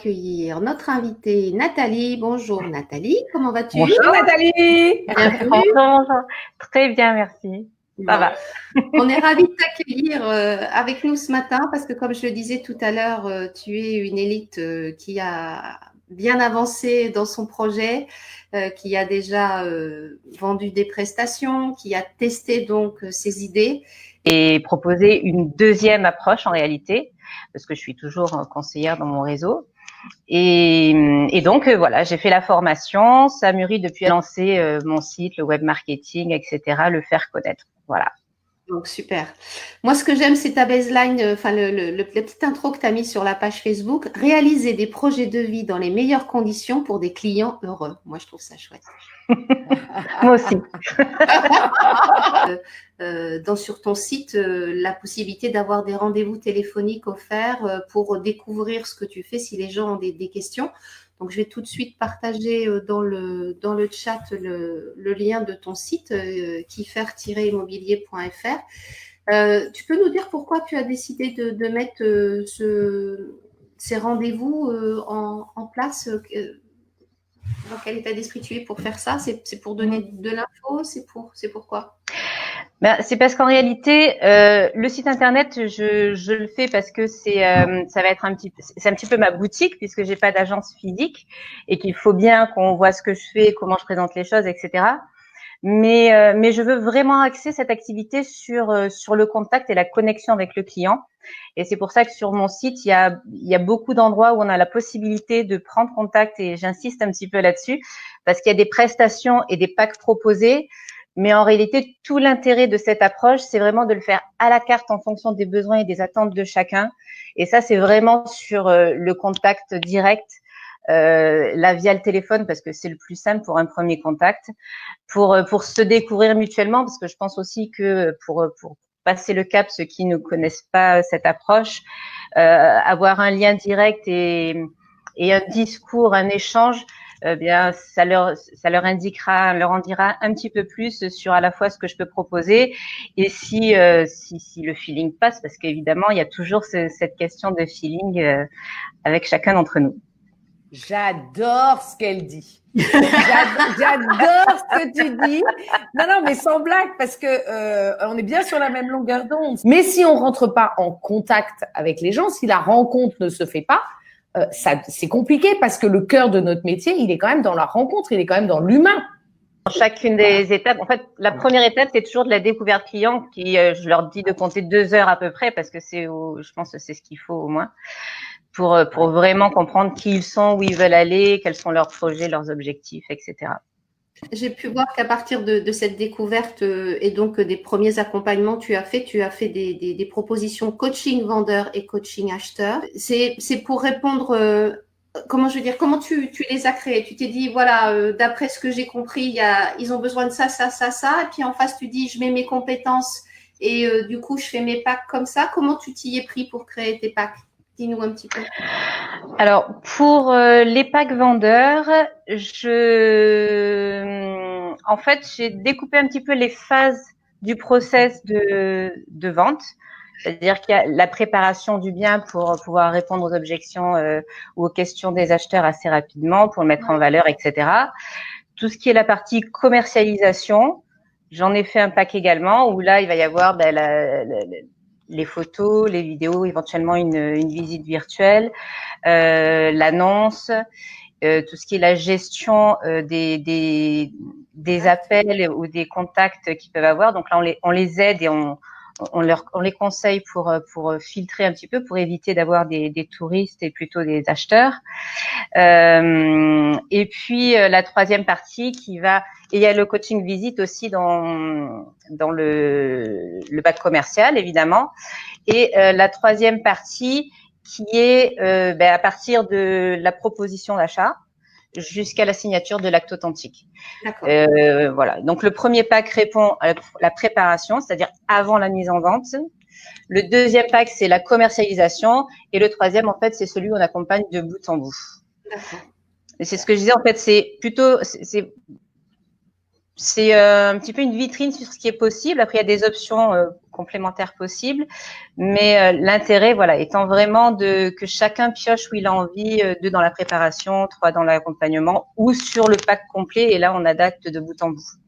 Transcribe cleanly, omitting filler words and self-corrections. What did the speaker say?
accueillir notre invitée Nathalie. Bonjour Nathalie, comment vas-tu? Bonjour Nathalie. Bienvenue. Bonjour. Très bien, merci. Ça va. On est ravis de t'accueillir avec nous ce matin parce que comme je le disais tout à l'heure, tu es une élite qui a bien avancé dans son projet, qui a déjà vendu des prestations, qui a testé donc ses idées. Et proposer une deuxième approche en réalité, parce que je suis toujours conseillère dans mon réseau. Et donc voilà, j'ai fait la formation, ça mûrit depuis lancer mon site, le web marketing, etc., le faire connaître. Voilà. Donc super. Moi, ce que j'aime, c'est ta baseline, enfin la petite intro que tu as mis sur la page Facebook. Réaliser des projets de vie dans les meilleures conditions pour des clients heureux. Moi, je trouve ça chouette. Moi aussi. Sur ton site, la possibilité d'avoir des rendez-vous téléphoniques offerts pour découvrir ce que tu fais si les gens ont des questions. Donc, je vais tout de suite partager dans le chat le lien de ton site, kiffer-immobilier.fr. Tu peux nous dire pourquoi tu as décidé de mettre ces rendez-vous en place dans quel état d'esprit tu es pour faire ça? C'est pour donner de l'info? C'est pourquoi? C'est parce qu'en réalité, le site internet, je le fais parce que ça va être c'est un petit peu ma boutique puisque j'ai pas d'agence physique et qu'il faut bien qu'on voit ce que je fais, comment je présente les choses, etc. Mais je veux vraiment axer cette activité sur le contact et la connexion avec le client. Et c'est pour ça que sur mon site, il y a beaucoup d'endroits où on a la possibilité de prendre contact et j'insiste un petit peu là-dessus parce qu'il y a des prestations et des packs proposés. Mais en réalité, tout l'intérêt de cette approche, c'est vraiment de le faire à la carte en fonction des besoins et des attentes de chacun. Et ça, c'est vraiment sur le contact direct, là via le téléphone parce que c'est le plus simple pour un premier contact, pour se découvrir mutuellement parce que je pense aussi que pour passer le cap, ceux qui ne connaissent pas cette approche, avoir un lien direct et un discours, un échange, bien ça leur en dira un petit peu plus sur à la fois ce que je peux proposer et si le feeling passe, parce qu'évidemment il y a toujours cette question de feeling avec chacun d'entre nous. J'adore ce qu'elle dit. J'adore ce que tu dis. Non, mais sans blague, parce que on est bien sur la même longueur d'onde. Mais si on rentre pas en contact avec les gens, si la rencontre ne se fait pas, c'est compliqué parce que le cœur de notre métier, il est quand même dans la rencontre, il est quand même dans l'humain. Dans chacune des étapes, en fait, la première étape, c'est toujours de la découverte client qui, je leur dis de compter 2 heures à peu près parce que je pense que c'est ce qu'il faut au moins pour vraiment comprendre qui ils sont, où ils veulent aller, quels sont leurs projets, leurs objectifs, etc. J'ai pu voir qu'à partir de cette découverte et donc des premiers accompagnements, tu as fait des propositions coaching vendeur et coaching acheteur. C'est pour répondre, comment tu les as créés? Tu t'es dit, voilà, d'après ce que j'ai compris, ils ont besoin de ça, ça, ça, ça. Et puis en face, tu dis, je mets mes compétences et du coup, je fais mes packs comme ça. Comment tu t'y es pris pour créer tes packs? Dis-nous un petit peu. Alors, pour les packs vendeurs, en fait, j'ai découpé un petit peu les phases du process de vente. C'est-à-dire qu'il y a la préparation du bien pour pouvoir répondre aux objections ou aux questions des acheteurs assez rapidement, pour le mettre en valeur, etc. Tout ce qui est la partie commercialisation, j'en ai fait un pack également où là, il va y avoir les photos, les vidéos, éventuellement une visite virtuelle, l'annonce, tout ce qui est la gestion des appels ou des contacts qu'ils peuvent avoir. Donc là, on les aide et on les conseille pour filtrer un petit peu, pour éviter d'avoir des touristes et plutôt des acheteurs. Et puis la troisième partie et il y a le coaching visite aussi dans le bac commercial évidemment. Et la troisième partie qui est à partir de la proposition d'achat jusqu'à la signature de l'acte authentique. Voilà. Donc le premier pack répond à la préparation, c'est-à-dire avant la mise en vente. Le deuxième pack, c'est la commercialisation. Et le troisième, en fait, c'est celui où on accompagne de bout en bout. Et c'est ce que je disais, en fait, c'est plutôt, c'est un petit peu une vitrine sur ce qui est possible. Après, il y a des options complémentaires possibles, mais l'intérêt, voilà, étant vraiment que chacun pioche où il a envie, 2 dans la préparation, 3 dans l'accompagnement ou sur le pack complet. Et là, on adapte de bout en bout.